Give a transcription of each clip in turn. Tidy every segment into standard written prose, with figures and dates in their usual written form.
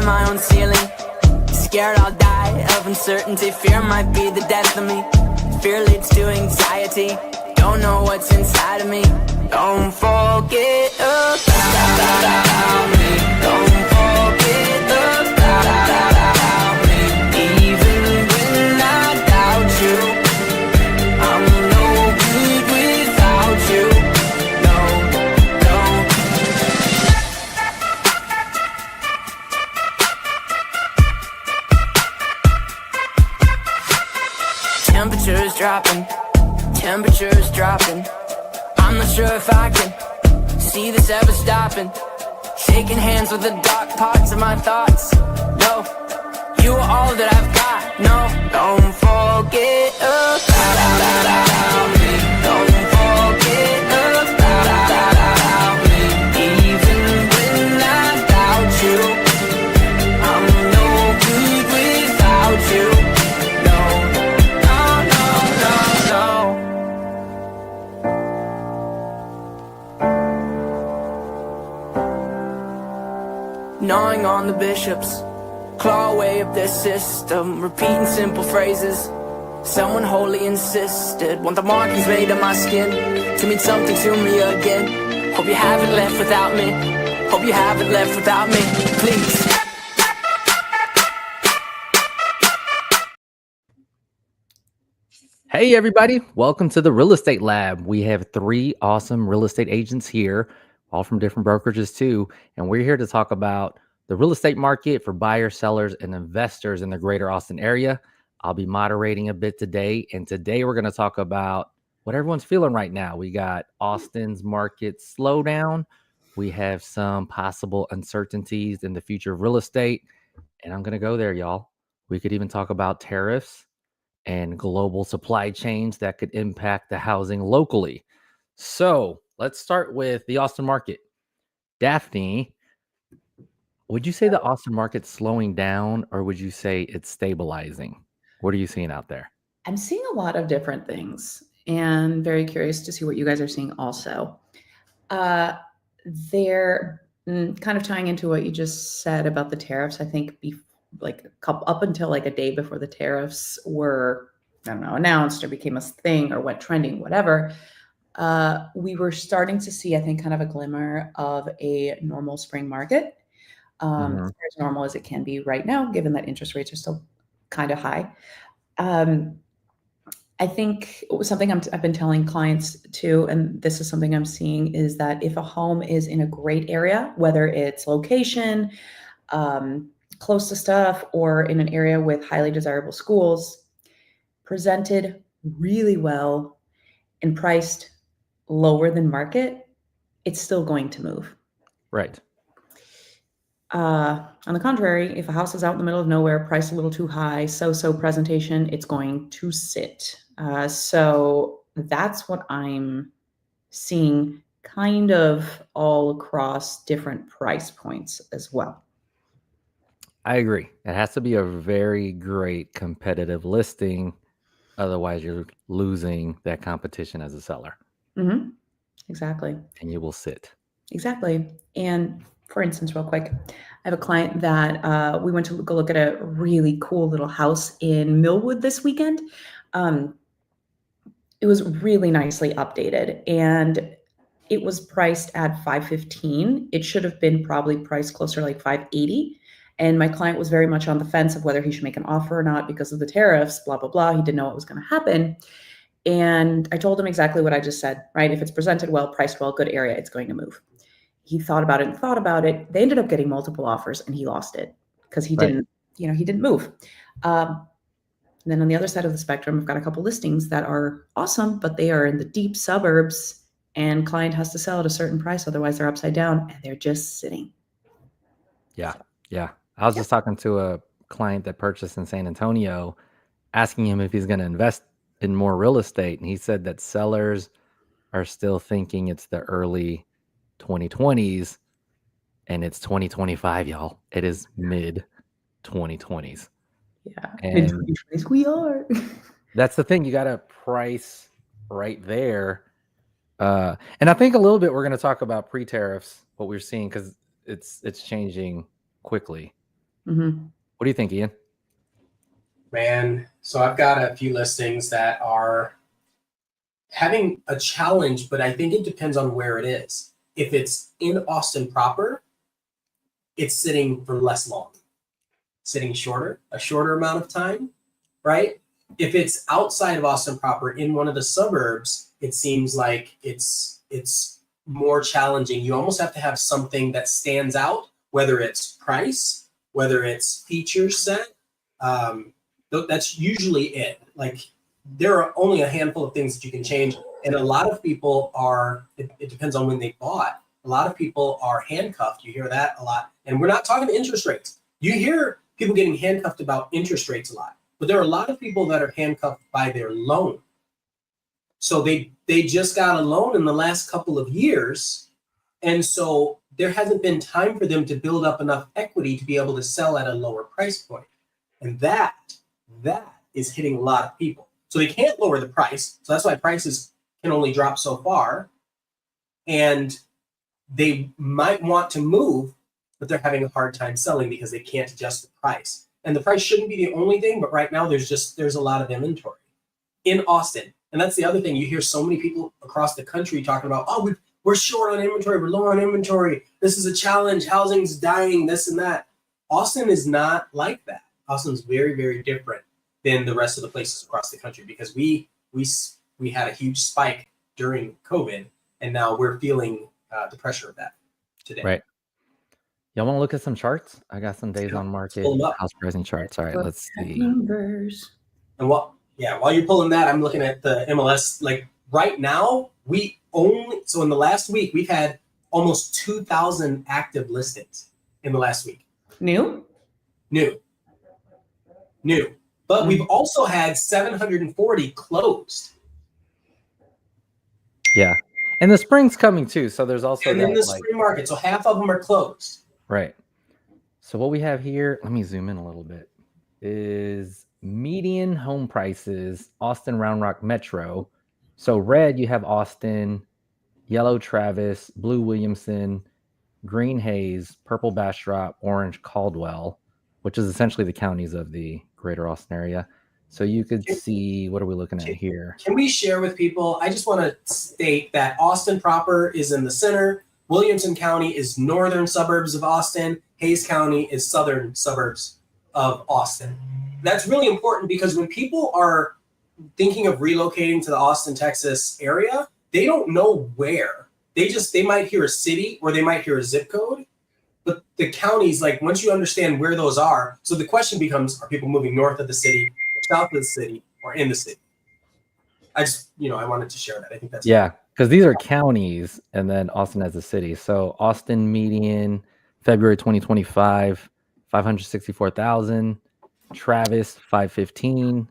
of my own ceiling. Scared I'll die of uncertainty. Fear might be the death of me. Fear leads to anxiety. Don't know what's inside of me. Don't forget about me. Don't forget about me. Even when I doubt you, I'm no good without you. No, don't. Temperature's dropping. Temperature's dropping. I'm not sure if I can see this ever stopping. Shaking hands with the dark parts of my thoughts. No, you are all that I've got. No, don't forget about me. Don't forget about me. Even when I doubt you, I'm no good without you. No, no, no, no, no. Gnawing on the bishops, claw away up their system, repeating simple phrases. Someone wholly insisted, want the markings made on my skin to mean something to me again. Hope you haven't left without me. Hope you haven't left without me. Please. Hey everybody, welcome to the Real Estate Lab. We have 3 awesome real estate agents here, all from different brokerages too, and we're here to talk about the real estate market for buyers, sellers, and investors in the greater Austin area. I'll be moderating a bit today, and today we're going to talk about what everyone's feeling right now. We got Austin's market slowdown. We have some possible uncertainties in the future of real estate, and I'm going to go there, y'all. We could even talk about tariffs and global supply chains that could impact the housing locally. So let's start with the Austin market. Daphne, would you say the Austin market's slowing down, or would you say it's stabilizing? What are you seeing out there? I'm seeing a lot of different things and very curious to see what you guys are seeing also. They're kind of tying into what you just said about the tariffs. I think up until like a day before the tariffs were, I don't know, announced or became a thing or went trending, whatever, we were starting to see, I think, kind of a glimmer of a normal spring market, as normal as it can be right now, given that interest rates are still kind of high. I think something I've been telling clients too, and this is something I'm seeing, is that if a home is in a great area, whether it's location, close to stuff, or in an area with highly desirable schools, presented really well and priced lower than market, it's still going to move. Right. On the contrary, if a house is out in the middle of nowhere, priced a little too high, so presentation, it's going to sit. So that's what I'm seeing kind of all across different price points as well. I agree. It has to be a very great competitive listing. Otherwise, you're losing that competition as a seller. Mm-hmm. Exactly. And you will sit. Exactly. And for instance, real quick, I have a client that we went to go look at a really cool little house in Millwood this weekend. It was really nicely updated and it was priced at $515. It should have been probably priced closer to like $580. And my client was very much on the fence of whether he should make an offer or not because of the tariffs, blah, blah, blah. He didn't know what was going to happen. And I told him exactly what I just said, right? If it's presented well, priced well, good area, it's going to move. He thought about it and thought about it. They ended up getting multiple offers and he lost it because he didn't move. And then on the other side of the spectrum, I've got a couple listings that are awesome, but they are in the deep suburbs and client has to sell at a certain price. Otherwise they're upside down and they're just sitting. Yeah. Yeah. I was just talking to a client that purchased in San Antonio, asking him if he's going to invest in more real estate. And he said that sellers are still thinking it's the early 2020s and it's 2025, y'all. It is mid 2020s. Yeah. And mid-2020s we are. That's the thing. You got to price right there. And I think a little bit we're going to talk about pre-tariffs, what we're seeing, because it's changing quickly. Mm-hmm. What do you think, Ian? Man, so I've got a few listings that are having a challenge, but I think it depends on where it is. If it's in Austin proper, it's sitting for less long, sitting a shorter amount of time, right? If it's outside of Austin proper in one of the suburbs, it seems like it's more challenging. You almost have to have something that stands out, whether it's price, whether it's feature set. That's usually it. Like, there are only a handful of things that you can change. And a lot of people are, it depends on when they bought. A lot of people are handcuffed. You hear that a lot. And we're not talking interest rates. You hear people getting handcuffed about interest rates a lot. But there are a lot of people that are handcuffed by their loan. So they just got a loan in the last couple of years. And so there hasn't been time for them to build up enough equity to be able to sell at a lower price point. And that is hitting a lot of people. So they can't lower the price. So that's why prices can only drop so far. And they might want to move, but they're having a hard time selling because they can't adjust the price. And the price shouldn't be the only thing, but right now there's a lot of inventory in Austin. And that's the other thing. You hear so many people across the country talking about, oh, we're short on inventory, we're low on inventory. This is a challenge, housing's dying, this and that. Austin is not like that. Austin's very, very different than the rest of the places across the country because we had a huge spike during COVID, and now we're feeling the pressure of that today. Right. Y'all want to look at some charts? I got some days on market house pricing charts. All right, let's see. Numbers. And while you're pulling that, I'm looking at the MLS. Like right now, so in the last week, we've had almost 2,000 active listings in the last week. New. But we've also had 740 closed. Yeah. And the spring's coming too. So there's also and in the spring market. So half of them are closed. Right. So what we have here, let me zoom in a little bit, is median home prices, Austin Round Rock Metro. So red, you have Austin, yellow Travis, blue Williamson, green Hayes, purple Bastrop, orange Caldwell, which is essentially the counties of the greater Austin area. So you could see, what are we looking at here? Can we share with people? I just want to state that Austin proper is in the center. Williamson County is northern suburbs of Austin. Hayes County is southern suburbs of Austin. That's really important because when people are thinking of relocating to the Austin, Texas area, they don't know where. They might hear a city or they might hear a zip code. But the counties, like once you understand where those are, so the question becomes, are people moving north of the city, or south of the city, or in the city? I wanted to share that. I think that's because these are counties and then Austin as a city. So Austin median, February 2025, 564,000, Travis 515,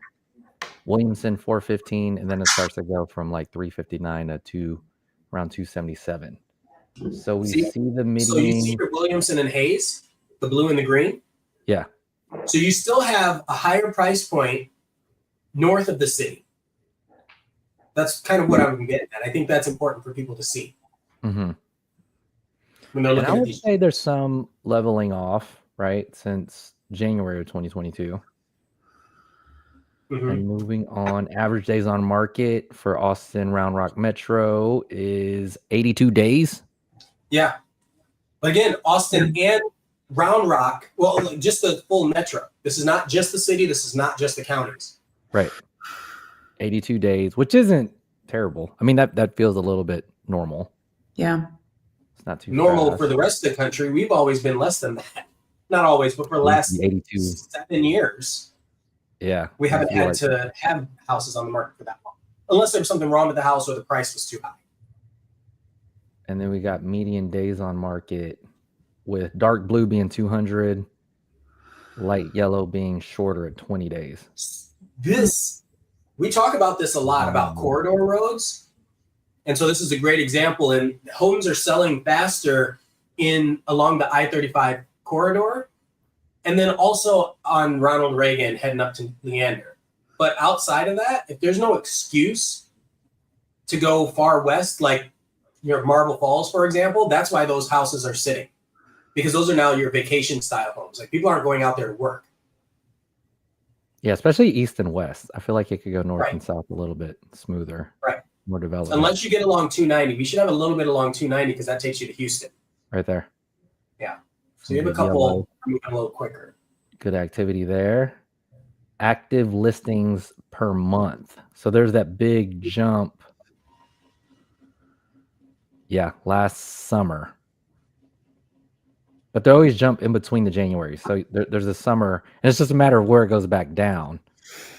Williamson 415, and then it starts to go from like 359 to around 277. So we see the median. So you see your Williamson and Hayes, the blue and the green? Yeah. So you still have a higher price point north of the city. That's kind of what I'm getting at. I think that's important for people to see. Mm-hmm. When they're looking I at would these. say there's some leveling off, right, since January of 2022. Mm-hmm. And moving on, average days on market for Austin Round Rock Metro is 82 days. Yeah. But again, Austin and Round Rock, well, just the full metro. This is not just the city. This is not just the counties. Right. 82 days, which isn't terrible. I mean, that feels a little bit normal. Yeah. It's not too normal fast. For the rest of the country. We've always been less than that. Not always, but for the last 7 years. Yeah. We haven't had to have houses on the market for that long. Unless there was something wrong with the house or the price was too high. And then we got median days on market with dark blue being 200, light yellow being shorter at 20 days. We talk about this a lot about corridor roads. And so this is a great example. And homes are selling faster along the I-35 corridor. And then also on Ronald Reagan heading up to Leander. But outside of that, if there's no excuse to go far west, like Marble Falls, for example, that's why those houses are sitting. because those are now your vacation style homes. Like people aren't going out there to work. Yeah, especially east and west. I feel like it could go north Right. and south a little bit smoother. Right. More development. Unless you get along 290. We should have a little bit along 290 because that takes you to Houston. Right there. Yeah. So you have a couple moving a little quicker. Good activity there. Active listings per month. So there's that big jump. Yeah, last summer. But they always jump in between the January. So there's a summer, and it's just a matter of where it goes back down.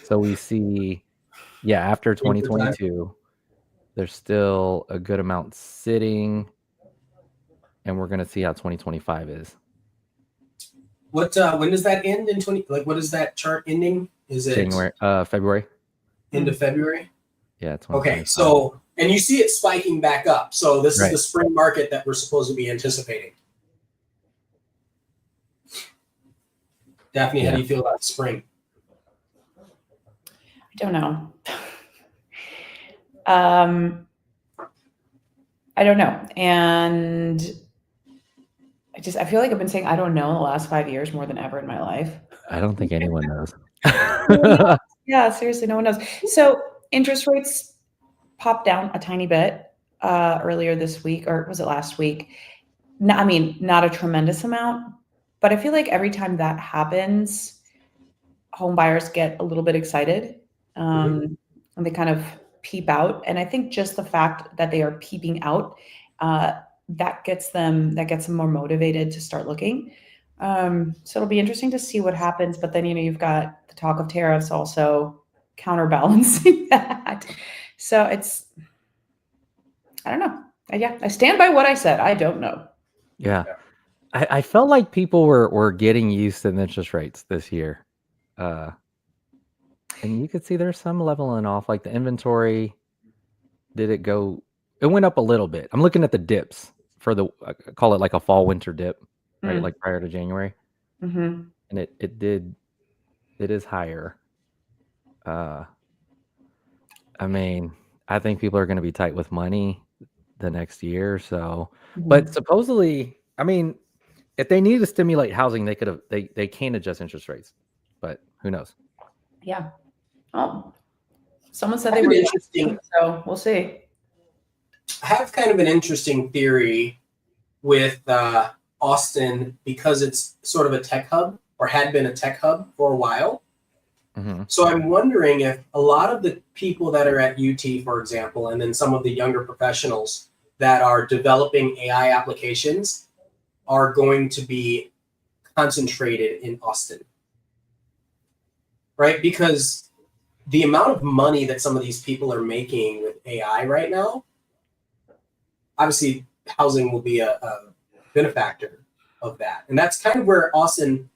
So we see, after 2022, there's still a good amount sitting, and we're going to see how 2025 is. What when does that end in 20? Like, what is that chart ending? Is it January, February? End of February? Yeah. Okay. So, and you see it spiking back up. So this Right. is the spring market that we're supposed to be anticipating. Daphne, how do you feel about spring? I don't know. I don't know. And I feel like I've been saying I don't know in the last 5 years more than ever in my life. I don't think anyone knows. Yeah, seriously, no one knows. So interest rates popped down a tiny bit earlier this week, or was it last week? No, I mean, not a tremendous amount, but I feel like every time that happens, home buyers get a little bit excited and they kind of peep out. And I think just the fact that they are peeping out, that gets them more motivated to start looking. So it'll be interesting to see what happens. But then, you've got the talk of tariffs also counterbalancing that. So it's, I don't know. I stand by what I said. I don't know. Yeah. I felt like people were getting used to the interest rates this year. And you could see there's some leveling off, like the inventory. It went up a little bit. I'm looking at the dips for I call it like a fall winter dip, right? Like prior to January. Mm-hmm. And it is higher. I mean, I think people are going to be tight with money the next year. So, but supposedly, I mean, if they need to stimulate housing, they can adjust interest rates, but who knows? Yeah. Oh, someone said they were interesting, so we'll see. I have kind of an interesting theory with Austin because it's sort of a tech hub or had been a tech hub for a while. Mm-hmm. So I'm wondering if a lot of the people that are at UT, for example, and then some of the younger professionals that are developing AI applications are going to be concentrated in Austin, right? Because the amount of money that some of these people are making with AI right now, obviously housing will be a benefactor of that. And that's kind of where Austin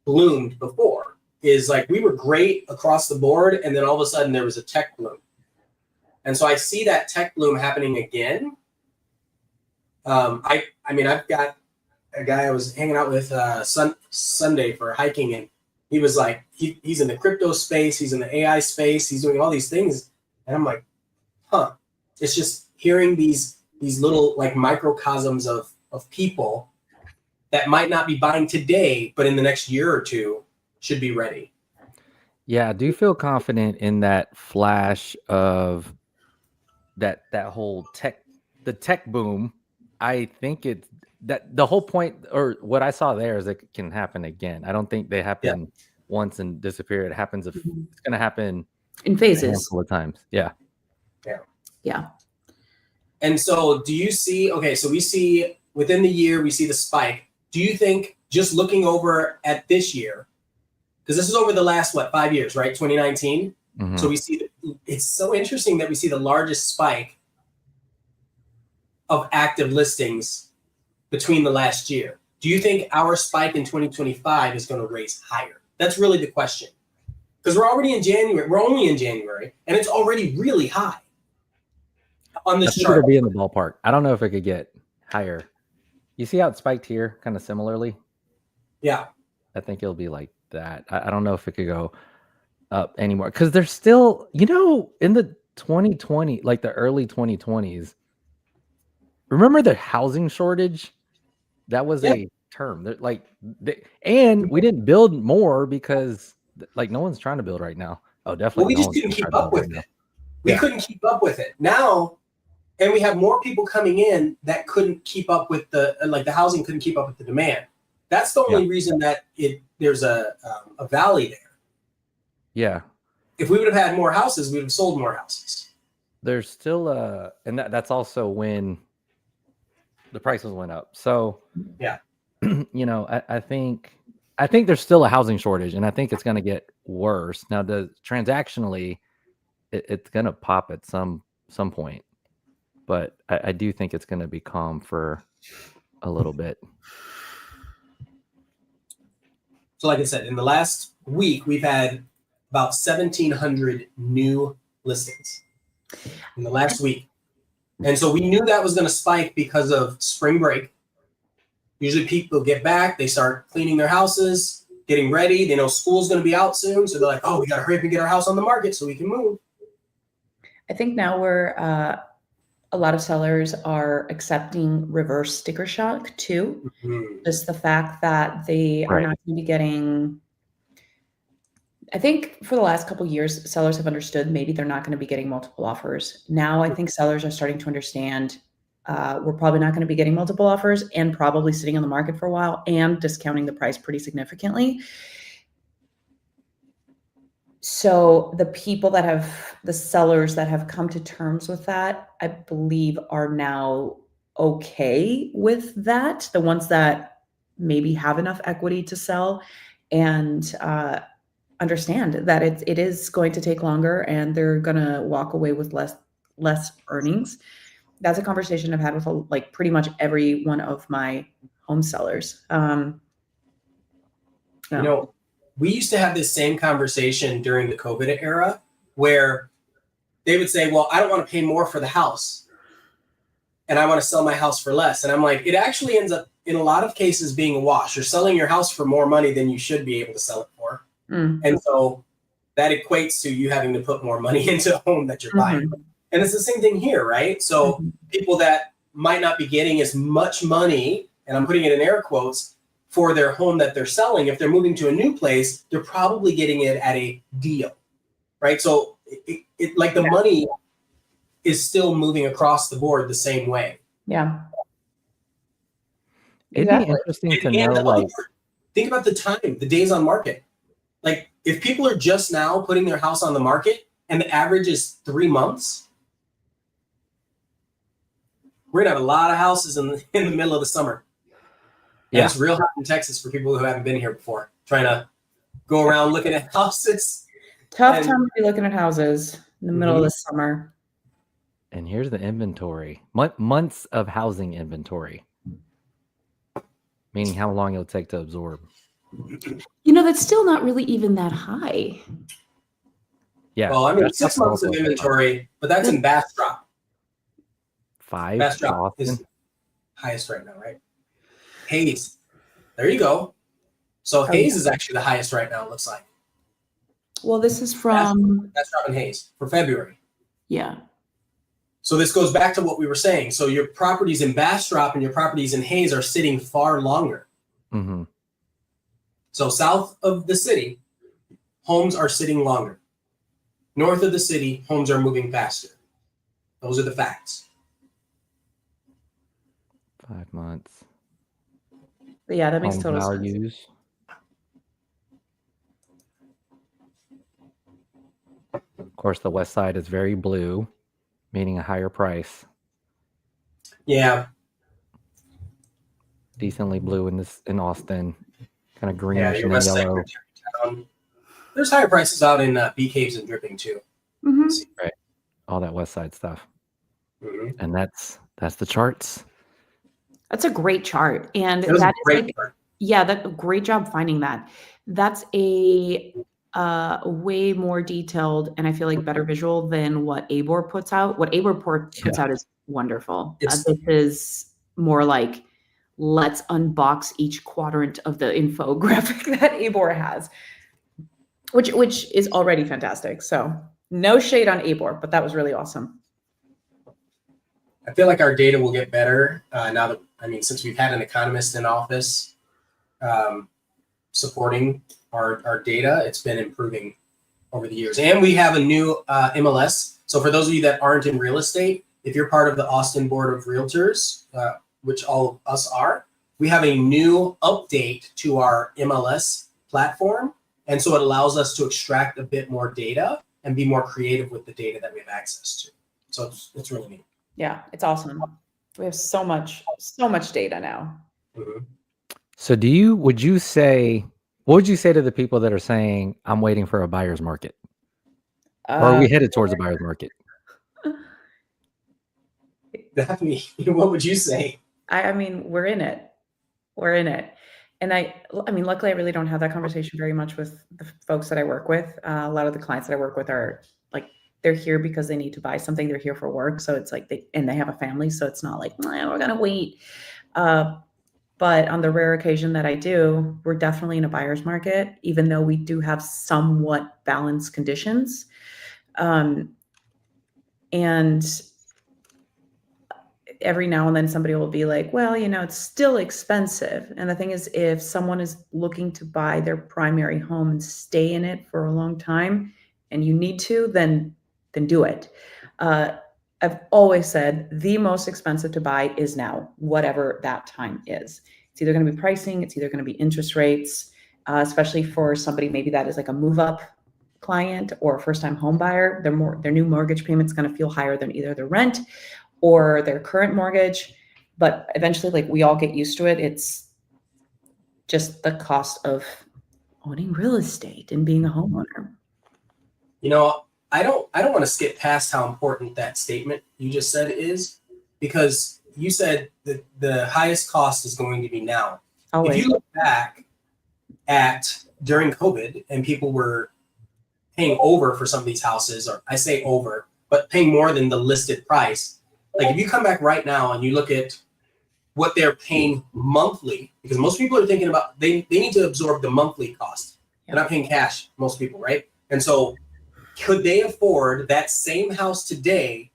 bloomed before, is like we were great across the board, and then all of a sudden there was a tech bloom. And so I see that tech bloom happening again. I mean, I've got a guy I was hanging out with Sunday for hiking, and he was like, he's in the crypto space, he's in the AI space, he's doing all these things. And I'm like, it's just hearing these little like microcosms of people that might not be buying today, but in the next year or two should be ready. Yeah, I do feel confident in that flash of that whole the tech boom. I think it's that the whole point, or what I saw there, is it can happen again. I don't think they happen once and disappear. It happens it's going to happen in phases, a handful of times. Yeah. And so do you see, so we see within the year, we see the spike. Do you think, just looking over at this year, because this is over the last, 5 years, right? 2019. Mm-hmm. So we see, it's so interesting that we see the largest spike of active listings between the last year. Do you think our spike in 2025 is going to raise higher? That's really the question. Because we're only in January, and it's already really high on this chart. It'll be in the ballpark. I don't know if it could get higher. You see how it spiked here kind of similarly? Yeah. I think it'll be like that. I don't know if it could go up anymore, because there's still, in the 2020, like the early 2020s, remember the housing shortage? That was a term. And we didn't build more because like no one's trying to build right now. Oh, Well, definitely. we no just one's couldn't trying keep to up build with right it. We Yeah. couldn't keep up with it now, and we have more people coming in that couldn't keep up with the housing couldn't keep up with the demand. That's the only reason that there's a valley there. Yeah. If we would have had more houses, we would have sold more houses. There's still and that's also when the prices went up. So Yeah. you know, I think there's still a housing shortage, and I think it's going to get worse. Now, transactionally, it's going to pop at some point, but I do think it's going to be calm for a little bit. So, like I said, in the last week, we've had about 1,700 new listings in the last week, and so we knew that was going to spike because of spring break. Usually people get back, they start cleaning their houses, getting ready. They know school's going to be out soon. So they're like, oh, we got to hurry up and get our house on the market so we can move. I think now a lot of sellers are accepting reverse sticker shock too. Mm-hmm. Just the fact that they are not going to be getting, I think for the last couple of years, sellers have understood maybe they're not going to be getting multiple offers. Now I think sellers are starting to understand we're probably not going to be getting multiple offers and probably sitting on the market for a while and discounting the price pretty significantly. So the sellers that have come to terms with that, I believe are now okay with that. The ones that maybe have enough equity to sell and understand that it is going to take longer and they're going to walk away with less earnings. That's a conversation I've had with like pretty much every one of my home sellers. You know, we used to have this same conversation during the COVID era where they would say, well, I don't want to pay more for the house and I want to sell my house for less. And I'm like, it actually ends up in a lot of cases being a wash. You're selling your house for more money than you should be able to sell it for. And so that equates to you having to put more money into a home that you're buying. And it's the same thing here, right? So people that might not be getting as much money, and I'm putting it in air quotes, for their home that they're selling, if they're moving to a new place, they're probably getting it at a deal, right? So the money is still moving across the board the same way. Yeah. It'd be interesting to know, think about the time, the days on market. Like if people are just now putting their house on the market and the average is 3 months, we're gonna have a lot of houses in the middle of the summer. And it's real hot in Texas for people who haven't been here before, trying to go around looking at houses. Tough time to be looking at houses in the middle of the summer. And here's the inventory. Months of housing inventory. Meaning how long it'll take to absorb. You know, that's still not really even that high. Yeah. Well, I mean, 6 months of inventory, but that's in Bastrop. 5. Bastrop is highest right now, right? Hayes. There you go. So Hayes is actually the highest right now, it looks like. Well, this is from Bastrop and Hayes for February. Yeah. So this goes back to what we were saying. So your properties in Bastrop and your properties in Hayes are sitting far longer. Mm-hmm. So south of the city, homes are sitting longer. North of the city, homes are moving faster. Those are the facts. 5 months. Yeah, that makes Home total values. sense. Of course, the west side is very blue, meaning a higher price. Yeah. Decently blue in Austin, kind of greenish Yeah, your and west yellow. Town. There's higher prices out in Bee Caves and Dripping too. Right, all that west side stuff, and that's the charts. That's a great chart, and that is like, yeah, that great job finding that. That's a way more detailed and I feel like better visual than what ABOR puts out. What ABOR puts out is wonderful. This is more like let's unbox each quadrant of the infographic that ABOR has, which is already fantastic. So no shade on ABOR, but that was really awesome. I feel like our data will get better now that, I mean, since we've had an economist in office supporting our data. It's been improving over the years. And we have a new MLS. So for those of you that aren't in real estate, if you're part of the Austin Board of Realtors, which all of us are, we have a new update to our MLS platform. And so it allows us to extract a bit more data and be more creative with the data that we have access to. So it's really neat. Yeah, it's awesome. We have so much data now. Mm-hmm. So what would you say to the people that are saying, I'm waiting for a buyer's market? Or are we headed towards a buyer's market? Daphne, what would you say? I mean, we're in it. And I mean, luckily, I really don't have that conversation very much with the folks that I work with. A lot of the clients that I work with are like, they're here because they need to buy something. They're here for work. So it's like they have a family. So it's not like, we're going to wait. But on the rare occasion that I do, we're definitely in a buyer's market, even though we do have somewhat balanced conditions. And every now and then somebody will be like, well, it's still expensive. And the thing is, if someone is looking to buy their primary home and stay in it for a long time and you need to, then do it. I've always said the most expensive to buy is now, whatever that time is. It's either going to be pricing, it's either going to be interest rates, especially for somebody maybe that is like a move up client or a first time home buyer. Their new mortgage payment's going to feel higher than either their rent or their current mortgage. But eventually, like, we all get used to it. It's just the cost of owning real estate and being a homeowner. I don't want to skip past how important that statement you just said is, because you said that the highest cost is going to be now. Always. If you look back at during COVID and people were paying over for some of these houses, or I say over, but paying more than the listed price. Like if you come back right now and you look at what they're paying monthly, because most people are thinking about, they need to absorb the monthly cost. They're not paying cash, most people, right? And so could they afford that same house today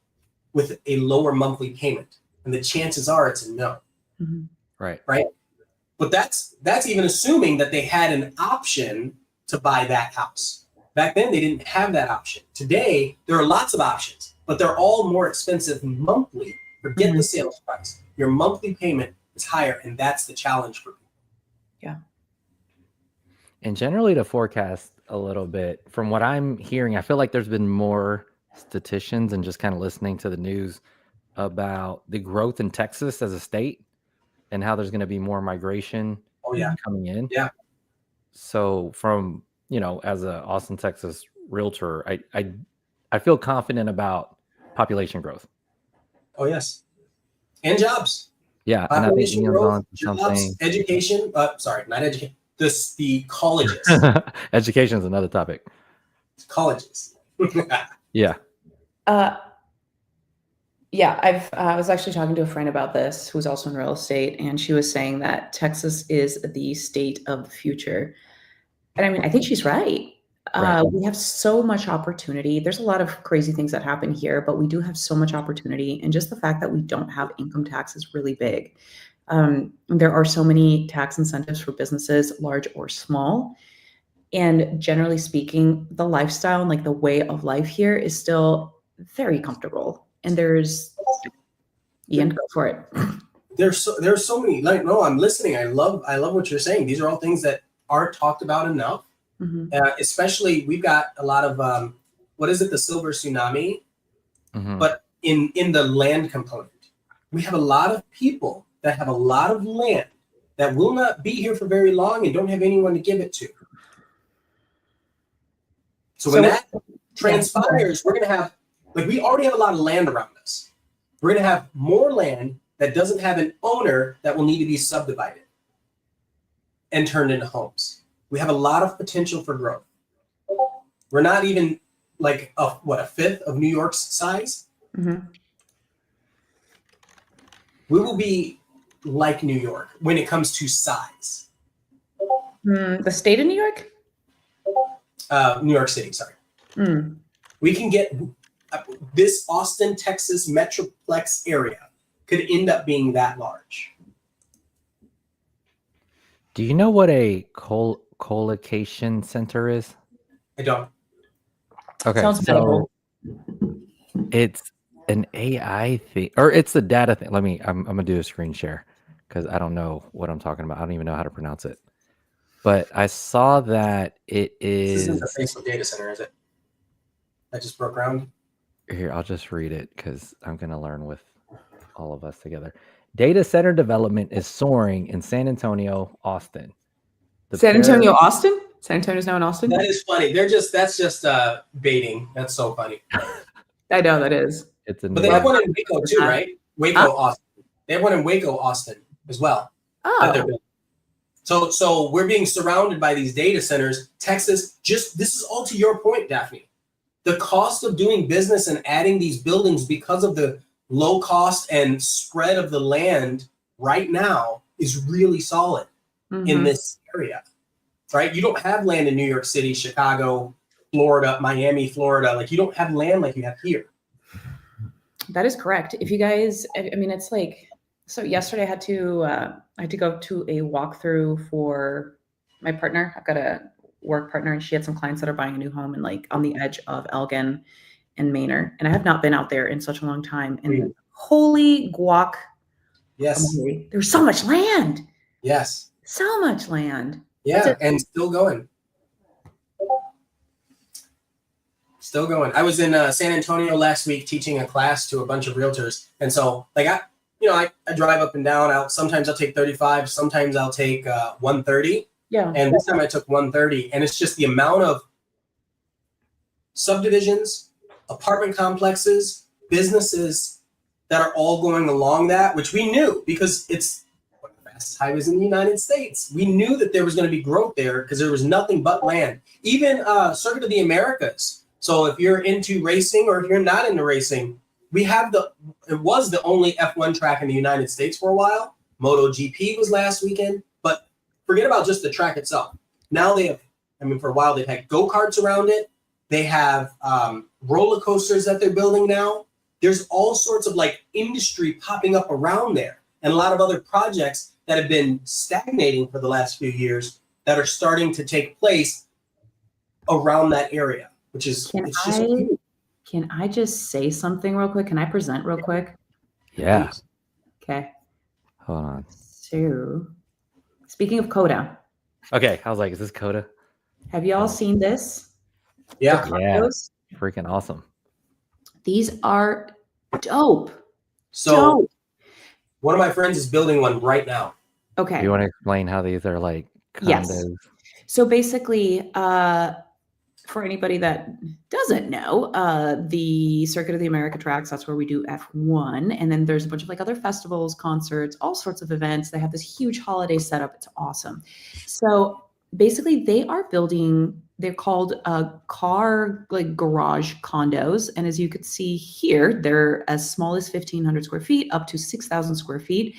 with a lower monthly payment? And the chances are it's a no. Mm-hmm. Right. But that's even assuming that they had an option to buy that house. Back then, they didn't have that option. Today, there are lots of options, but they're all more expensive monthly. Forget the sales price. Your monthly payment is higher, and that's the challenge for people. Yeah. And generally to forecast a little bit, from what I'm hearing, I feel like there's been more statisticians and just kind of listening to the news about the growth in Texas as a state and how there's going to be more migration coming in. Yeah. So from, as a Austin, Texas realtor, I feel confident about population growth. Oh, yes. And jobs. Yeah. Population and I think growth, jobs, something. Education. Sorry, not education. The colleges. Education is another topic. Colleges. Yeah. Yeah, I was actually talking to a friend about this who's also in real estate, and she was saying that Texas is the state of the future. And I mean, I think she's right. We have so much opportunity. There's a lot of crazy things that happen here, but we do have so much opportunity. And just the fact that we don't have income tax is really big. There are so many tax incentives for businesses, large or small. And generally speaking, the lifestyle and like the way of life here is still very comfortable. And there's, Ian, go for it. There's so many, like, no, I'm listening. I love what you're saying. These are all things that aren't talked about enough. Mm-hmm. Especially, we've got a lot of, what is it? The silver tsunami, but in the land component, we have a lot of people that have a lot of land that will not be here for very long and don't have anyone to give it to. So when that transpires, we're going to have, like, we already have a lot of land around us. We're going to have more land that doesn't have an owner that will need to be subdivided and turned into homes. We have a lot of potential for growth. We're not even like a fifth of New York's size. Mm-hmm. We will be like New York when it comes to size. The state of New York? New York City, sorry. We can get this Austin, Texas metroplex area could end up being that large. Do you know what a colocation center is? I don't. Okay, Sounds so medical. it's an AI thing, or it's a data thing. I'm gonna do a screen share because I don't know what I'm talking about. I don't even know how to pronounce it. But I saw that it This isn't the is Facebook data center, is it? That just broke ground. here. I'll just read it because I'm gonna learn with all of us together. Data center development is soaring in San Antonio, Austin. San Antonio, Austin? San Antonio's now in Austin? That is funny. That's just baiting. That's so funny. I know that is. It's a But they have one in Waco too, right? Waco, Austin. They have one in Waco, Austin as well. that they're Oh, building. So we're being surrounded by these data centers. Texas, this is all to your point, Daphne. The cost of doing business and adding these buildings because of the low cost and spread of the land right now is really solid in this area, right? You don't have land in New York City, Chicago, Florida, Miami, Florida. Like you don't have land like you have here. that is correct. If you guys, I mean, it's like, so yesterday I had to go to a walkthrough for my partner. I've got a work partner and she had some clients that are buying a new home and like on the edge of Elgin and Manor. And I have not been out there in such a long time. And holy guac. Yes. There's so much land. Yes. So much land. Yeah. And still going. Still going. I was in San Antonio last week teaching a class to a bunch of realtors. And so like I drive up and down. Sometimes I'll take 35. Sometimes I'll take 130. Yeah. And this time I took 130. And it's just the amount of subdivisions, apartment complexes, businesses that are all going along that, which we knew because it's one of the fastest highways in the United States. We knew that there was going to be growth there because there was nothing but land. Even Circuit of the Americas. So if you're into racing or if you're not into racing, it was the only F1 track in the United States for a while. MotoGP was last weekend, but forget about just the track itself. Now for a while they've had go-karts around it. They have roller coasters that they're building now. There's all sorts of like industry popping up around there and a lot of other projects that have been stagnating for the last few years that are starting to take place around that area, which is Can I just say something real quick? Can I present real quick? Yeah. Okay. Hold on. So, speaking of Coda. Okay. I was like, is this Coda? Have you all seen this? Yeah. Condos? Freaking awesome. These are dope. So Dope. one of my friends is building one right now. Okay. Do you want to explain how these are like condos? Yes. So basically, for anybody that doesn't know, the Circuit of the America tracks, that's where we do F1. And then there's a bunch of like other festivals, concerts, all sorts of events. They have this huge holiday setup. It's awesome. So basically they are building, they're called car like garage condos. And as you could see here, they're as small as 1,500 square feet up to 6,000 square feet.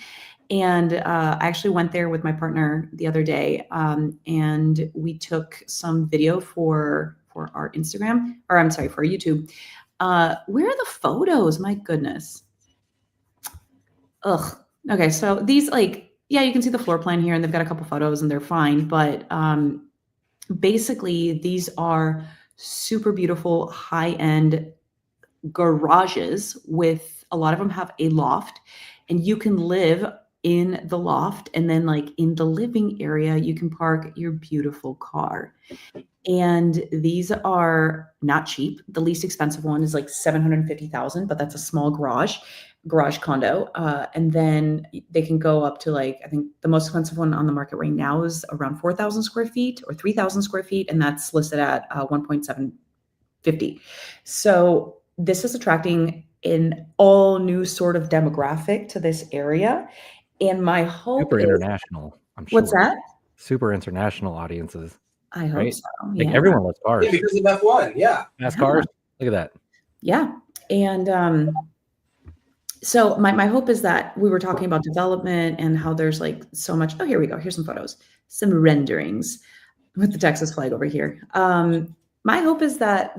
And I actually went there with my partner the other day, and we took some video for our Instagram, or I'm sorry, for YouTube. Where are the photos? My goodness. Ugh. Okay, so these yeah, you can see the floor plan here, and they've got a couple photos, and they're fine. But basically, these are super beautiful, high-end garages with a lot of them have a loft, and you can live in the loft, and then like in the living area you can park your beautiful car. And these are not cheap. The least expensive one is like $750,000, but that's a small garage condo. And then they can go up to like, I think the most expensive one on the market right now is around 4,000 square feet or 3,000 square feet, and that's listed at 1.750. So this is attracting an all new sort of demographic to this area. And my hope Super is international. I'm sure. What's that? Super international audiences. I hope right? so. Like Yeah. everyone loves cars. Yeah, because of F1. Yeah. Fast cars. Look at that. Yeah. And so my hope is that we were talking about development and how there's like so much. Oh, here we go. Here's some photos, some renderings with the Texas flag over here. My hope is that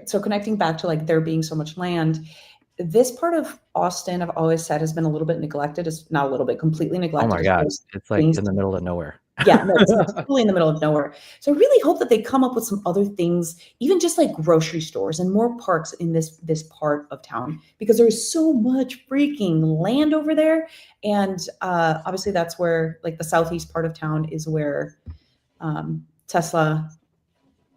so connecting back to like there being so much land. This part of Austin, I've always said, has been a little bit neglected. It's not a little bit, completely Oh neglected. my God. It's like in the middle of nowhere. Yeah, no, it's totally in the middle of nowhere. So I really hope that they come up with some other things, even just like grocery stores and more parks in this part of town, because there's so much freaking land over there. And obviously that's where like the southeast part of town is where Tesla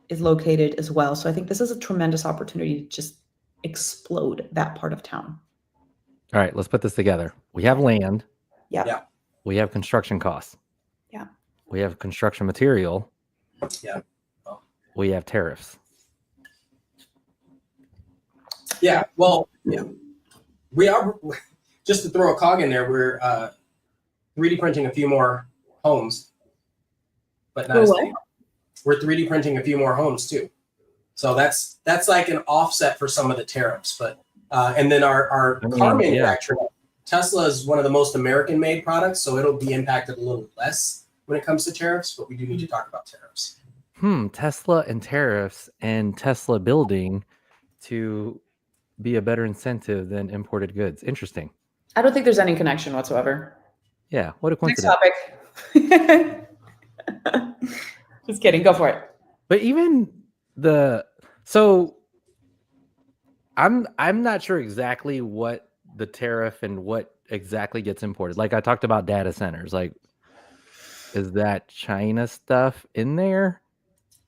is located as well. So I think this is a tremendous opportunity to just explode that part of town. All right, let's put this together. We have land. Yeah. We have construction costs. Yeah. We have construction material. Yeah. We have tariffs. Yeah. Well, yeah. We are, just to throw a cog in there, we're 3D printing a few more homes, but not as many. We're 3D printing a few more homes too. So that's like an offset for some of the tariffs. But and then our car manufacturing, Tesla is one of the most American-made products, so it'll be impacted a little less when it comes to tariffs, but we do need to talk about tariffs. Tesla and tariffs, and Tesla building to be a better incentive than imported goods. Interesting. I don't think there's any connection whatsoever. Yeah, what a coincidence. Next topic. Just kidding. Go for it. But even I'm not sure exactly what the tariff and what exactly gets imported. Like I talked about data centers. Like, is that China stuff in there?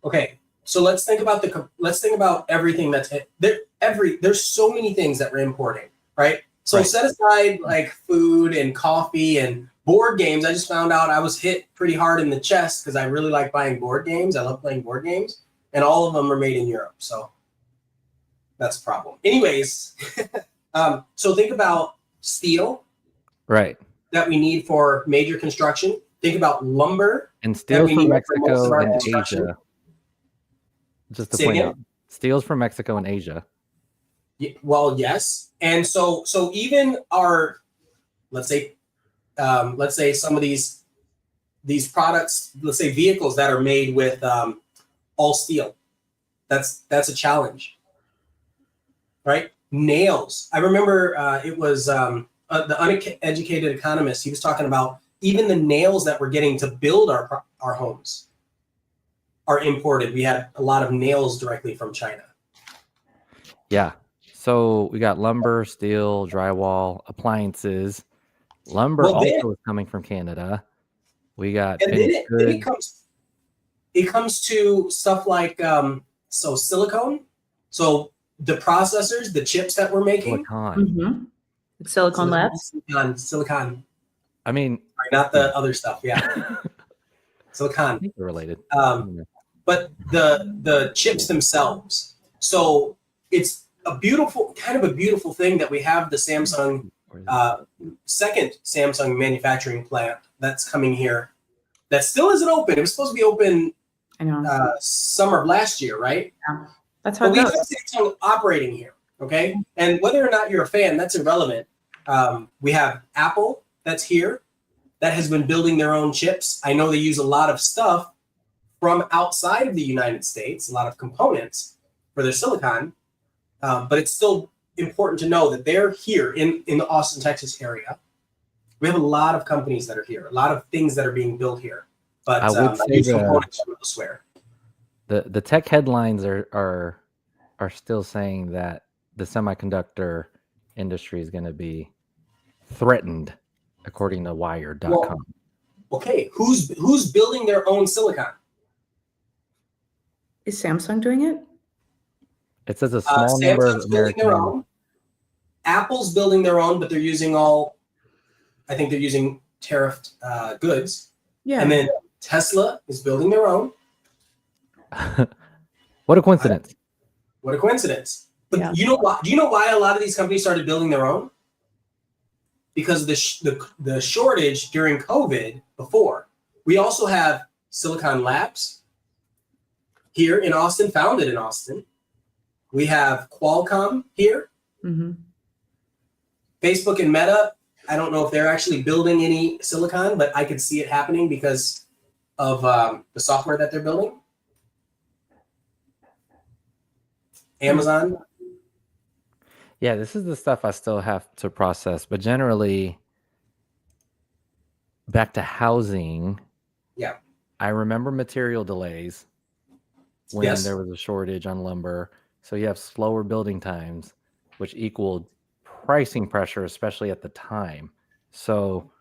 Okay, so let's think about everything that's there. There's so many things that we're importing, right? So set aside like food and coffee and board games. I just found out I was hit pretty hard in the chest because I really like buying board games. I love playing board games, and all of them are made in Europe. So that's a problem. Anyways, so think about steel, right? That we need for major construction. Think about lumber and steel from Mexico and Asia. Just to point out, steel's from Mexico and Asia. Well, yes, and so even our, let's say some of these products, let's say vehicles that are made with all steel, that's a challenge, right? Nails. I remember it was the uneducated economist. He was talking about even the nails that we're getting to build our homes are imported. We had a lot of nails directly from China. Yeah. So we got lumber, steel, drywall, appliances. Lumber also is coming from Canada. We got and then it comes to stuff like silicone. So the processors, the chips that we're making. Silicon labs. Silicon. I mean, not the other stuff. Yeah. Silicon. I think they're related. But the chips themselves. So it's a beautiful thing that we have the Samsung second Samsung manufacturing plant that's coming here. That still isn't open. It was supposed to be open summer of last year, right? Yeah. That's how it goes. We have Samsung operating here, okay? And whether or not you're a fan, that's irrelevant. We have Apple that's here that has been building their own chips. I know they use a lot of stuff from outside of the United States, a lot of components for their silicon, but it's still important to know that they're here in the Austin, Texas area. We have a lot of companies that are here, a lot of things that are being built here, but I would say components from elsewhere. The tech headlines are still saying that the semiconductor industry is going to be threatened, according to Wired.com. Well, okay, who's building their own silicon? Is Samsung doing it? It says a small number of American. Their own. Apple's building their own, but they're using I think they're using tariffed goods. Yeah. And then Tesla is building their own. What a coincidence. What a coincidence. But Yeah. you know why? Do you know why a lot of these companies started building their own? Because of the shortage during COVID before. We also have Silicon Labs here in Austin, founded in Austin. We have Qualcomm here. Mm-hmm. Facebook and Meta, I don't know if they're actually building any silicon, but I could see it happening because of the software that they're building. Amazon. Yeah, this is the stuff I still have to process, but generally, back to housing, Yeah. I remember material delays when Yes. there was a shortage on lumber. So you have slower building times, which equaled pricing pressure, especially at the time. So,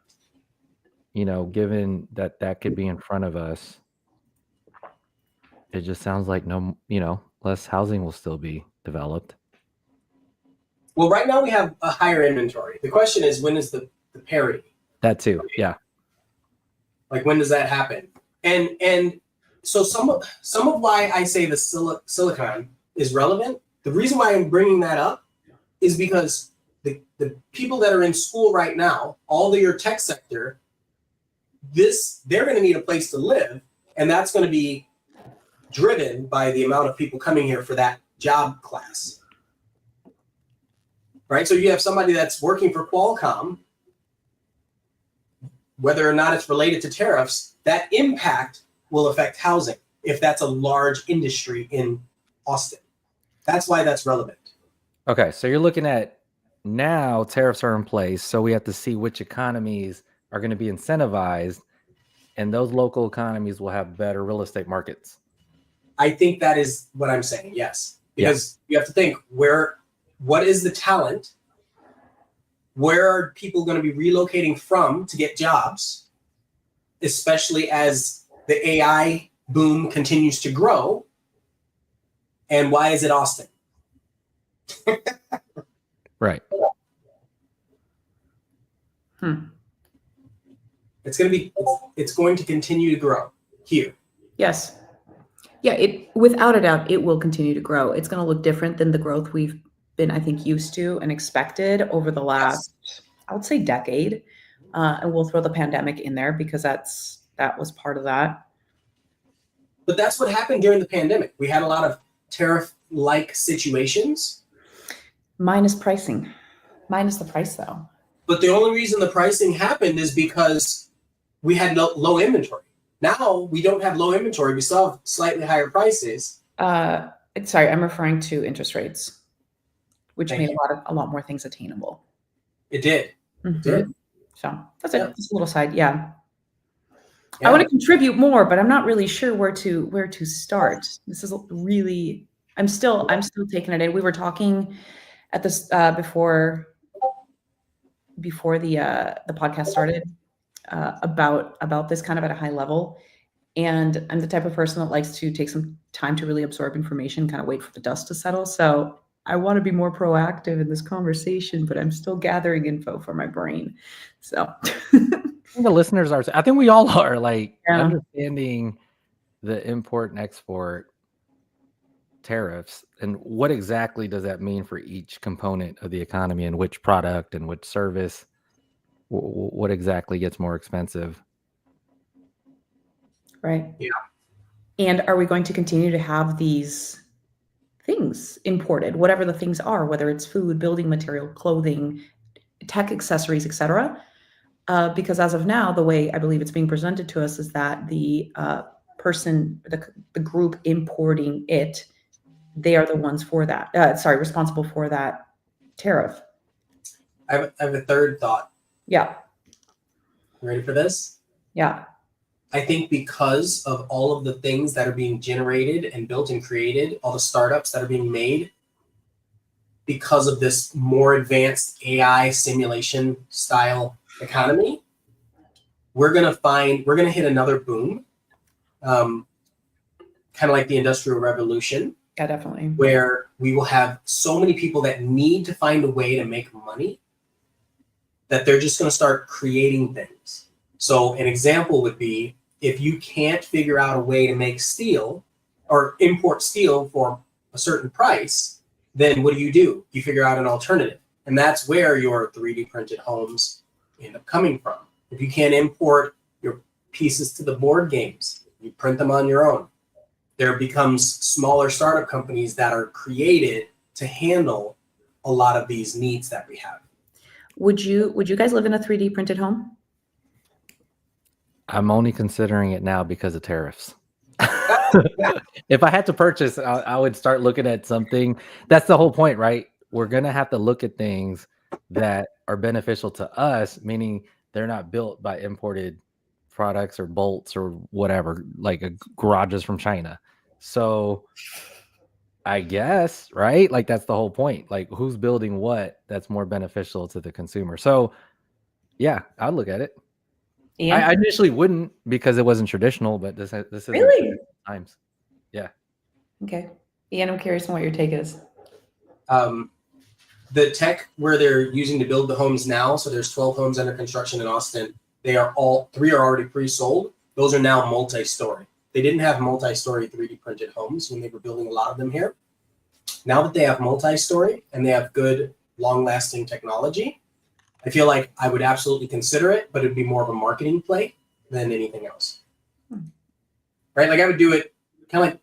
given that that could be in front of us, it just sounds like less housing will still be developed. Well, right now we have a higher inventory. The question is, when is the parity? That too. Yeah. Like, when does that happen? And so some of why I say the silicon is relevant. The reason why I'm bringing that up is because the people that are in school right now, all of your tech sector, they're going to need a place to live, and that's going to be driven by the amount of people coming here for that job class. Right? So you have somebody that's working for Qualcomm, whether or not it's related to tariffs, that impact will affect housing if that's a large industry in Austin. That's why that's relevant. Okay. So you're looking at now tariffs are in place. So we have to see which economies are going to be incentivized, and those local economies will have better real estate markets. I think that is what I'm saying, yes. Because you have to think, what is the talent? Where are people going to be relocating from to get jobs, especially as the AI boom continues to grow? And why is it Austin? Right. It's going to continue to grow here. Yes. Yeah, without a doubt, it will continue to grow. It's going to look different than the growth we've been, I think, used to and expected over the last, I would say, decade. And we'll throw the pandemic in there because that was part of that. But that's what happened during the pandemic. We had a lot of tariff-like situations. Minus pricing. Minus the price, though. But the only reason the pricing happened is because we had low inventory. Now we don't have low inventory. We still have slightly higher prices. Sorry, I'm referring to interest rates, which made a lot more things attainable. It did. Mm-hmm. It did. So that's just a little side. Yeah. I want to contribute more, but I'm not really sure where to start. This is really, I'm still taking it in. We were talking at this before the podcast started about this kind of at a high level. And I'm the type of person that likes to take some time to really absorb information, kind of wait for the dust to settle. So I want to be more proactive in this conversation, but I'm still gathering info for my brain. So The listeners are, I think we all are, understanding the import and export tariffs and what exactly does that mean for each component of the economy and which product and which service, what exactly gets more expensive. Right. Yeah. And are we going to continue to have these things imported, whatever the things are, whether it's food, building material, clothing, tech accessories, etc.? Because as of now, the way I believe it's being presented to us is that the the group importing it, they are the ones for that. Responsible for that tariff. I have a third thought. Yeah. Ready for this? Yeah. I think because of all of the things that are being generated and built and created, all the startups that are being made, because of this more advanced AI simulation style economy, we're going to hit another boom, kind of like the Industrial Revolution. Yeah, definitely. Where we will have so many people that need to find a way to make money that they're just going to start creating things. So an example would be, if you can't figure out a way to make steel or import steel for a certain price, then what do? You figure out an alternative. And that's where your 3D printed homes end up coming from. If you can't import your pieces to the board games, you print them on your own. There becomes smaller startup companies that are created to handle a lot of these needs that we have. Would you guys live in a 3D printed home? I'm only considering it now because of tariffs. If I had to purchase, I would start looking at something. That's the whole point, right? We're going to have to look at things that are beneficial to us, meaning they're not built by imported products or bolts or whatever, like garages from China. So I guess, right? Like that's the whole point. Like who's building what that's more beneficial to the consumer. So yeah, I'd look at it. Ian? I initially wouldn't because it wasn't traditional, but this is Really? times. Yeah. Okay. Ian, I'm curious on what your take is. The tech where they're using to build the homes now, so there's 12 homes under construction in Austin. They are all 3 are already pre-sold. Those are now multi-story. They didn't have multi-story 3D printed homes when they were building a lot of them here. Now that they have multi-story and they have good, long-lasting technology, I feel like I would absolutely consider it, but it'd be more of a marketing play than anything else. Right? Like I would do it kind of like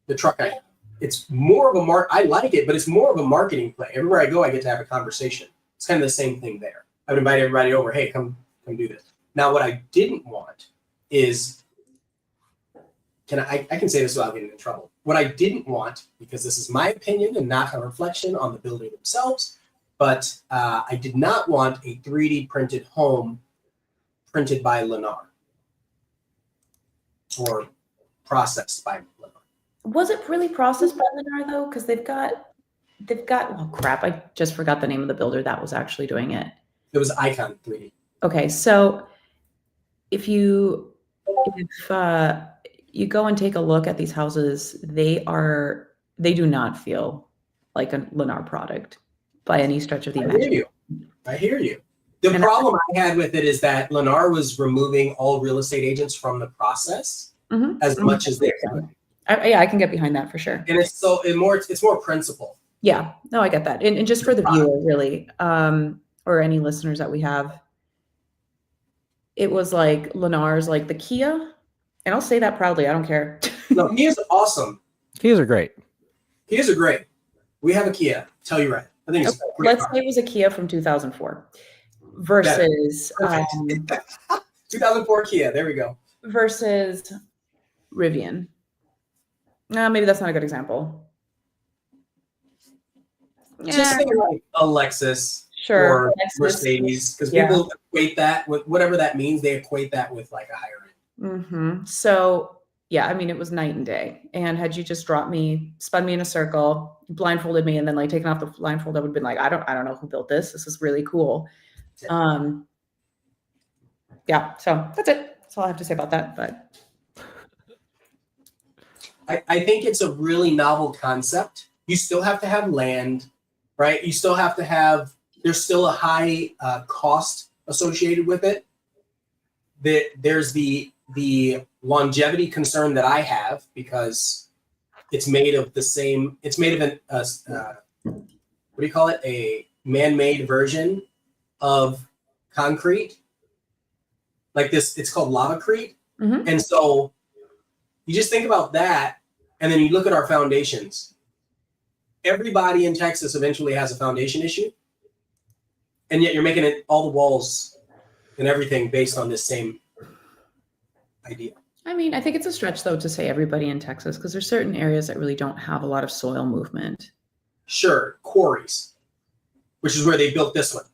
the truck I have. It's more of a I like it, but it's more of a marketing play. Everywhere I go, I get to have a conversation. It's kind of the same thing there. I would invite everybody over. Hey, come do this. Now, what I didn't want is, I can say this without getting in trouble. What I didn't want, because this is my opinion and not a reflection on the building themselves, but I did not want a 3D printed home printed by Lennar or processed by Lennar. Was it really processed by Lennar though? Because they've got, oh crap, I just forgot the name of the builder that was actually doing it. It was Icon 3D. Okay, so if you go and take a look at these houses, they do not feel like a Lennar product by any stretch of the imagination. I hear you. The problem I had with it is that Lennar was removing all real estate agents from the process as much as they could. I can get behind that for sure. And it's more principle. Yeah, no, I get that. And just for the viewer, really, or any listeners that we have, it was like Lennar's like the Kia. And I'll say that proudly. I don't care. No, Kia's awesome. Kias are great. Kias are great. We have a Kia. Tell you right. I think it's let's say it was a Kia from 2004 versus 2004 Kia. There we go. Versus Rivian. Maybe that's not a good example. Just think like a Lexus, sure, or Mercedes, because people equate that with whatever that means. They equate that with like a higher end. So yeah, I mean, it was night and day. And had you just spun me in a circle, blindfolded me, and then like taken off the blindfold, I would have been like, I don't know who built this. This is really cool. Yeah. So that's it. That's all I have to say about that. But I think it's a really novel concept. You still have to have land, right? You still have to have, there's still a high cost associated with it. There's the longevity concern that I have because it's made of an what do you call it? A man-made version of concrete. Like this, it's called lavacrete. And so you just think about that, and then you look at our foundations. Everybody in Texas eventually has a foundation issue, and yet you're making it all the walls and everything based on this same idea. I mean, I think it's a stretch though to say everybody in Texas, because there's certain areas that really don't have a lot of soil movement. Sure, quarries, which is where they built this one.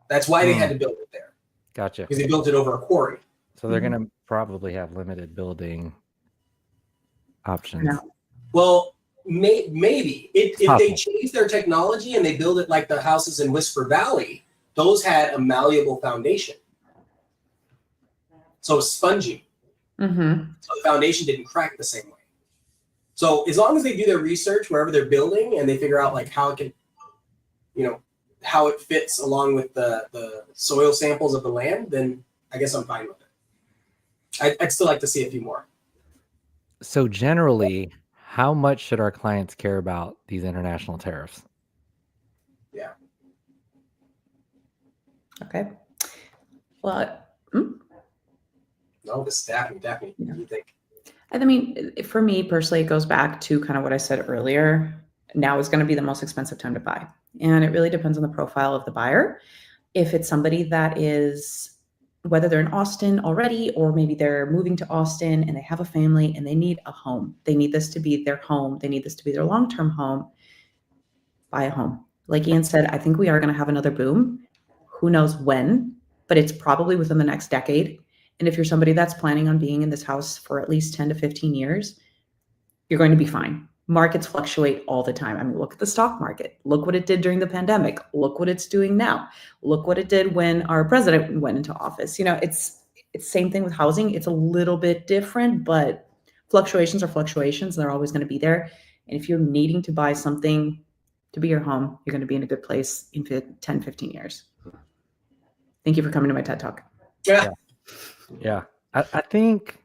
That's why they had to build it there. Gotcha. Because they built it over a quarry. So they're going to probably have limited building options. No. Well, maybe if they change their technology and they build it like the houses in Whisper Valley, those had a malleable foundation. So it's spongy. So the foundation didn't crack the same way. So as long as they do their research wherever they're building and they figure out like how it can, how it fits along with the soil samples of the land, then I guess I'm fine with it. I'd still like to see a few more. So generally, how much should our clients care about these international tariffs? Yeah. Okay. Well, No, this Daphne, what do you think? I mean, for me personally, it goes back to kind of what I said earlier. Now is going to be the most expensive time to buy. And it really depends on the profile of the buyer. If it's somebody that is, whether they're in Austin already, or maybe they're moving to Austin and they have a family and they need a home. They need this to be their home. They need this to be their long-term home. Buy a home. Like Ian said, I think we are going to have another boom. Who knows when? but it's probably within the next decade. And if you're somebody that's planning on being in this house for at least 10 to 15 years, you're going to be fine. Markets fluctuate all the time. I mean, look at the stock market. Look what it did during the pandemic. Look what it's doing now. Look what it did when our president went into office. It's same thing with housing. It's a little bit different, but fluctuations are fluctuations. They're always going to be there. And if you're needing to buy something to be your home, you're going to be in a good place in 10, 15 years. Thank you for coming to my TED Talk. Yeah. I think,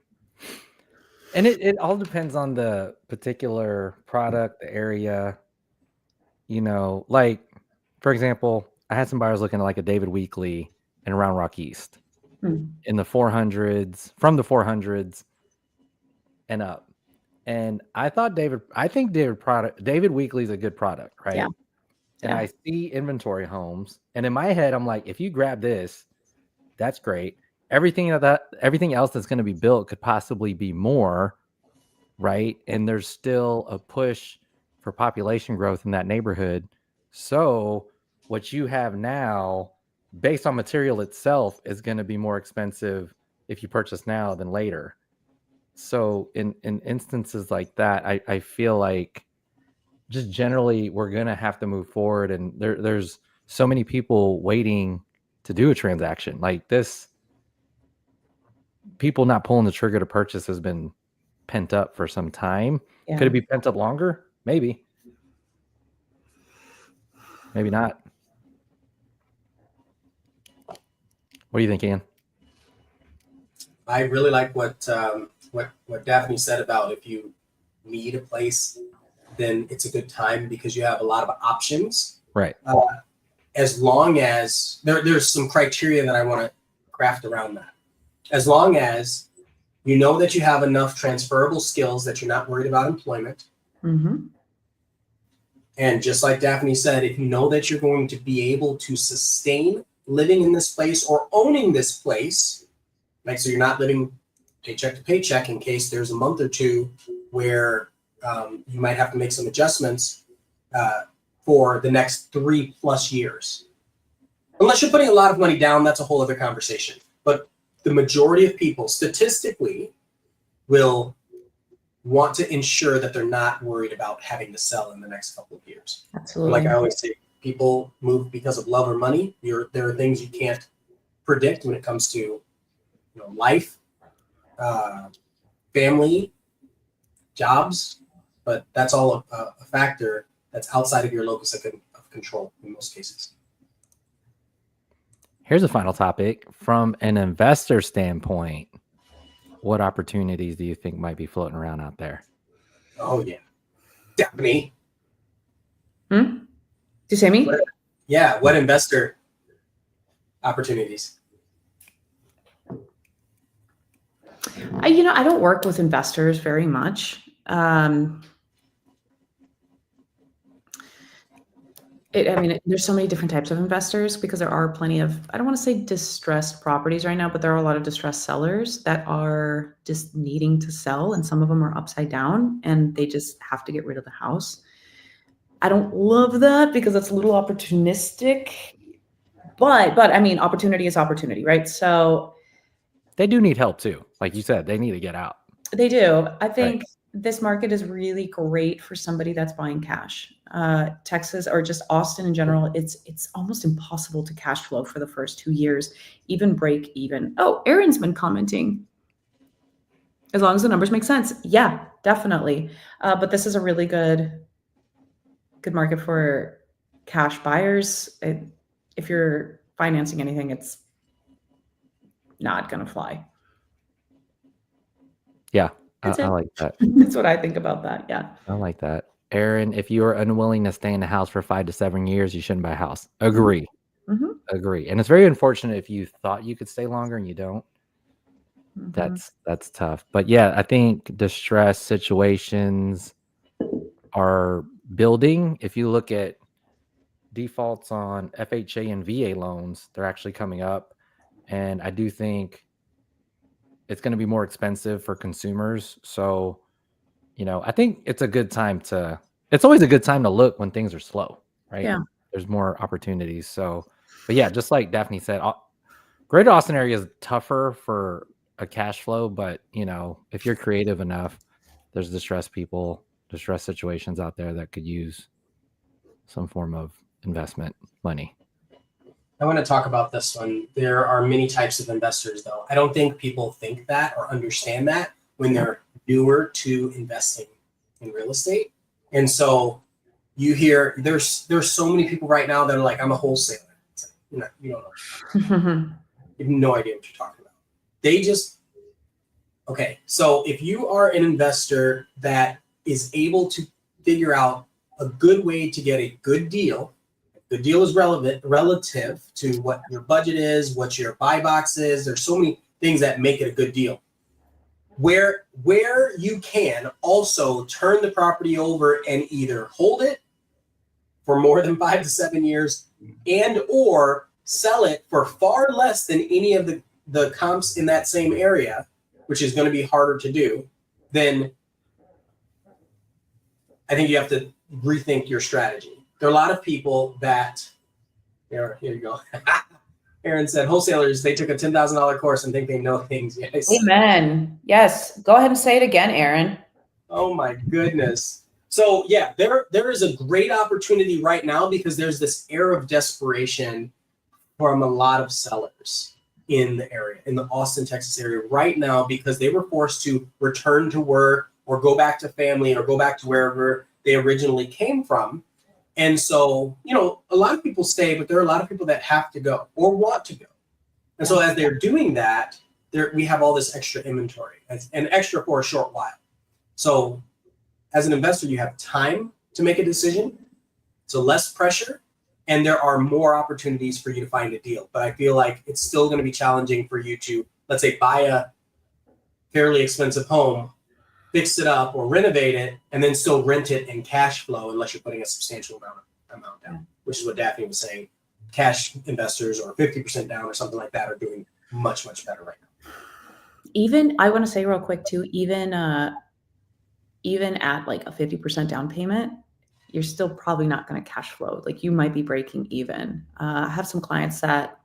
and it all depends on the particular product, the area, like, for example, I had some buyers looking at like a David Weekley in Round Rock East in the 400s, from the 400s and up. And I think David Weekley's a good product, right? Yeah. And I see inventory homes, and in my head, I'm like, if you grab this, that's great. Everything else that's going to be built could possibly be more, right? And there's still a push for population growth in that neighborhood. So what you have now, based on material itself, is going to be more expensive if you purchase now than later. So in instances like that, I feel like just generally we're going to have to move forward, and there's so many people waiting to do a transaction like this. People not pulling the trigger to purchase has been pent up for some time. Yeah. Could it be pent up longer? Maybe not. What do you think, Ian? I really like what Daphne said about if you need a place, then it's a good time because you have a lot of options. Right. As long as there's some criteria that I want to craft around that. As long as you know that you have enough transferable skills that you're not worried about employment. Mm-hmm. And just like Daphne said, if you know that you're going to be able to sustain living in this place or owning this place, like, so you're not living paycheck to paycheck in case there's a month or two where you might have to make some adjustments for the next 3+ years. Unless you're putting a lot of money down, that's a whole other conversation. But the majority of people statistically will want to ensure that they're not worried about having to sell in the next couple of years. Absolutely. Like I always say, people move because of love or money. There are things you can't predict when it comes to life, family, jobs, but that's all a factor that's outside of your locus of control in most cases. Here's a final topic. From an investor standpoint, what opportunities do you think might be floating around out there? Oh, yeah. Daphne. Did you say me? What investor opportunities? I don't work with investors very much. There's so many different types of investors because there are plenty of, I don't want to say distressed properties right now, but there are a lot of distressed sellers that are just needing to sell, and some of them are upside down and they just have to get rid of the house. I don't love that because it's a little opportunistic, but opportunity is opportunity, right? So they do need help too. Like you said, they need to get out. They do. I think this market is really great for somebody that's buying cash. Texas or just Austin in general, it's almost impossible to cash flow for the first 2 years, even break even. Oh, Aaron's been commenting. As long as the numbers make sense. Yeah, definitely. But this is a really good market for cash buyers. If you're financing anything, it's not going to fly. Yeah, I like that. That's what I think about that. Yeah. I like that. Aaron, if you are unwilling to stay in the house for 5 to 7 years, you shouldn't buy a house. Agree. Mm-hmm. Agree. And it's very unfortunate if you thought you could stay longer and you don't. Mm-hmm. That's tough. But yeah, I think distress situations are building. If you look at defaults on FHA and VA loans, they're actually coming up. And I do think it's going to be more expensive for consumers. So, I think it's always a good time to look when things are slow, right? Yeah. There's more opportunities. So, but yeah, just like Daphne said, Greater Austin area is tougher for a cash flow, but if you're creative enough, there's distressed situations out there that could use some form of investment money. I want to talk about this one. There are many types of investors, though. I don't think people think that or understand that when they're newer to investing in real estate. And so you hear there's so many people right now that are like, I'm a wholesaler. It's like, you don't know. You have no idea what you're talking about. Okay. So if you are an investor that is able to figure out a good way to get a good deal, the deal is relative to what your budget is, what your buy box is. There's so many things that make it a good deal. Where you can also turn the property over and either hold it for more than 5 to 7 years and or sell it for far less than any of the comps in that same area, which is going to be harder to do, then I think you have to rethink your strategy. There are a lot of people that, here you go. Aaron said, wholesalers, they took a $10,000 course and think they know things. Yes. Amen. Yes. Go ahead and say it again, Aaron. Oh my goodness. So yeah, there is a great opportunity right now because there's this air of desperation from a lot of sellers in the area, in the Austin, Texas area right now, because they were forced to return to work or go back to family or go back to wherever they originally came from. And so, a lot of people stay, but there are a lot of people that have to go or want to go. And so as they're doing that, we have all this extra inventory and extra for a short while. So as an investor, you have time to make a decision. So less pressure, and there are more opportunities for you to find a deal. But I feel like it's still going to be challenging for you to, let's say, buy a fairly expensive home, fix it up or renovate it, and then still rent it in cash flow unless you're putting a substantial amount down, which is what Daphne was saying. Cash investors or 50% down or something like that are doing much, much better right now. Even, I want to say real quick too, even at like a 50% down payment, you're still probably not going to cash flow. Like you might be breaking even. I have some clients that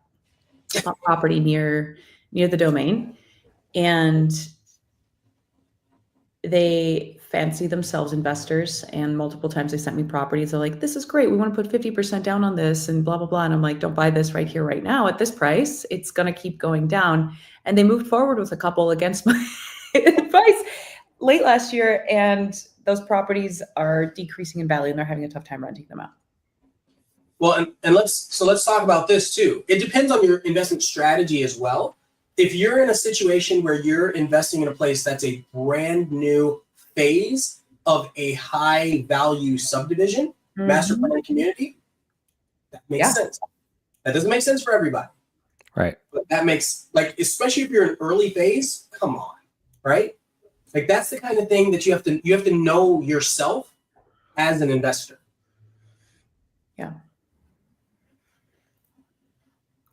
bought property near the domain, and they fancy themselves investors, and multiple times they sent me properties. They're like, this is great. We want to put 50% down on this and blah, blah, blah. And I'm like, don't buy this right here, right now at this price. It's going to keep going down. And they moved forward with a couple against my advice late last year. And those properties are decreasing in value and they're having a tough time renting them out. Well, and let's talk about this too. It depends on your investment strategy as well. If you're in a situation where you're investing in a place that's a brand new phase of a high value subdivision, master plan community, that makes sense. That doesn't make sense for everybody. Right. But that makes, like, especially if you're in early phase, come on, right? Like that's the kind of thing that you have to know yourself as an investor. Yeah.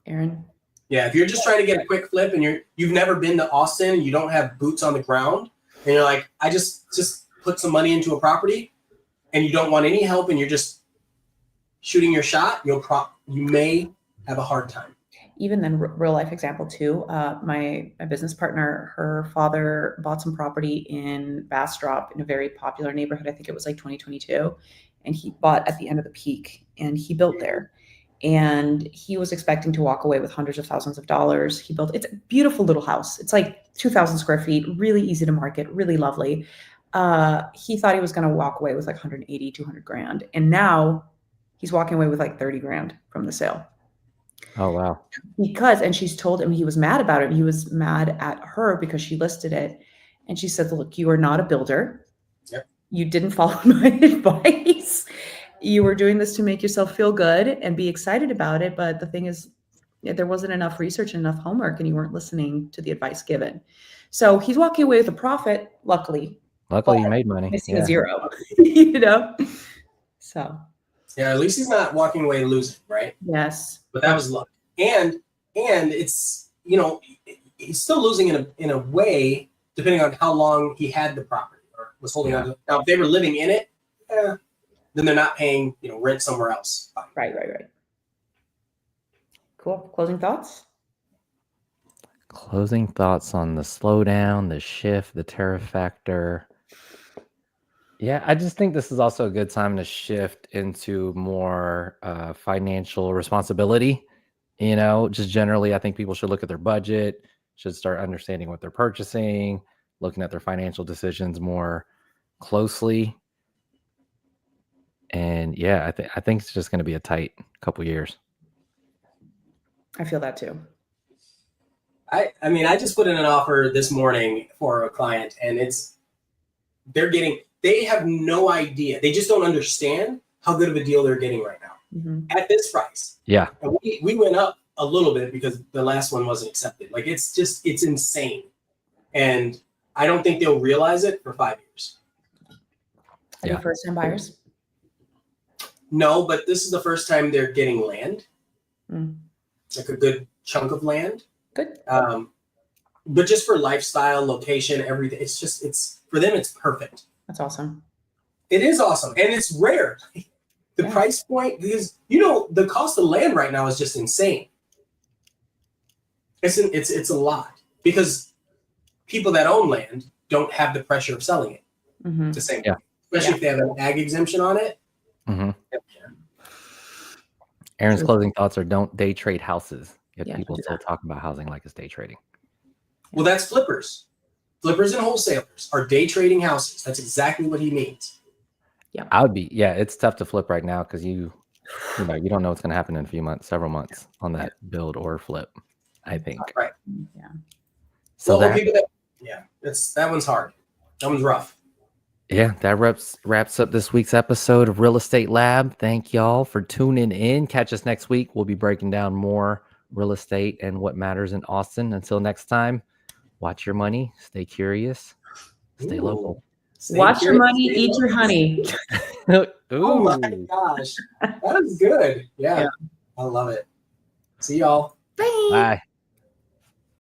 Aaron? Yeah, if you're just trying to get a quick flip and you've never been to Austin, you don't have boots on the ground, and you're like, I just put some money into a property, and you don't want any help, and you're just shooting your shot, you may have a hard time. Even then, real life example too. My business partner, her father bought some property in Bastrop in a very popular neighborhood. I think it was like 2022, and he bought at the end of the peak, and he built there. And he was expecting to walk away with hundreds of thousands of dollars. It's a beautiful little house. It's like 2,000 square feet, really easy to market, really lovely. He thought he was going to walk away with like 180, 200 grand. And now he's walking away with like 30 grand from the sale. Oh, wow. And she's told him, he was mad about it. He was mad at her because she listed it. And she said, look, you are not a builder. Yep. You didn't follow my advice. You were doing this to make yourself feel good and be excited about it. But the thing is, there wasn't enough research and enough homework, and you weren't listening to the advice given. So he's walking away with a profit, luckily. Luckily, you made money. Missing a zero, So. Yeah, at least he's not walking away losing, right? Yes. But that was luck. And it's, he's still losing in a way, depending on how long he had the property or was holding on to it. Now, if they were living in it, then they're not paying, rent somewhere else. Right. Cool. Closing thoughts? Closing thoughts on the slowdown, the shift, the tariff factor. Yeah, I just think this is also a good time to shift into more financial responsibility. Just generally, I think people should look at their budget, should start understanding what they're purchasing, looking at their financial decisions more closely. And yeah, I think it's just going to be a tight couple years. I feel that too. I mean, I just put in an offer this morning for a client, and they have no idea. They just don't understand how good of a deal they're getting right now at this price. Yeah. And we went up a little bit because the last one wasn't accepted. Like, it's insane. And I don't think they'll realize it for 5 years. Are you first-time buyers? No, but this is the first time they're getting land. Like a good chunk of land. Good. But just for lifestyle, location, everything, it's for them, it's perfect. That's awesome. It is awesome. And it's rare. The price point, because the cost of land right now is just insane. It's a lot because people that own land don't have the pressure of selling it. The same way. Especially if they have an ag exemption on it. Aaron's closing thoughts are don't day trade houses. Yet people still talk about housing like it's day trading. Well, that's flippers. Flippers and wholesalers are day trading houses. That's exactly what he means. Yeah. It's tough to flip right now because you don't know what's going to happen in a few months, several months on that build or flip, I think. Right. Yeah. So that one's hard. That one's rough. Yeah, that wraps up this week's episode of Real Estate Lab. Thank y'all for tuning in. Catch us next week. We'll be breaking down more real estate and what matters in Austin. Until next time, watch your money, stay curious, stay local. Watch your money, eat your honey. Oh my gosh. That is good. Yeah. I love it. See y'all. Bye. Bye.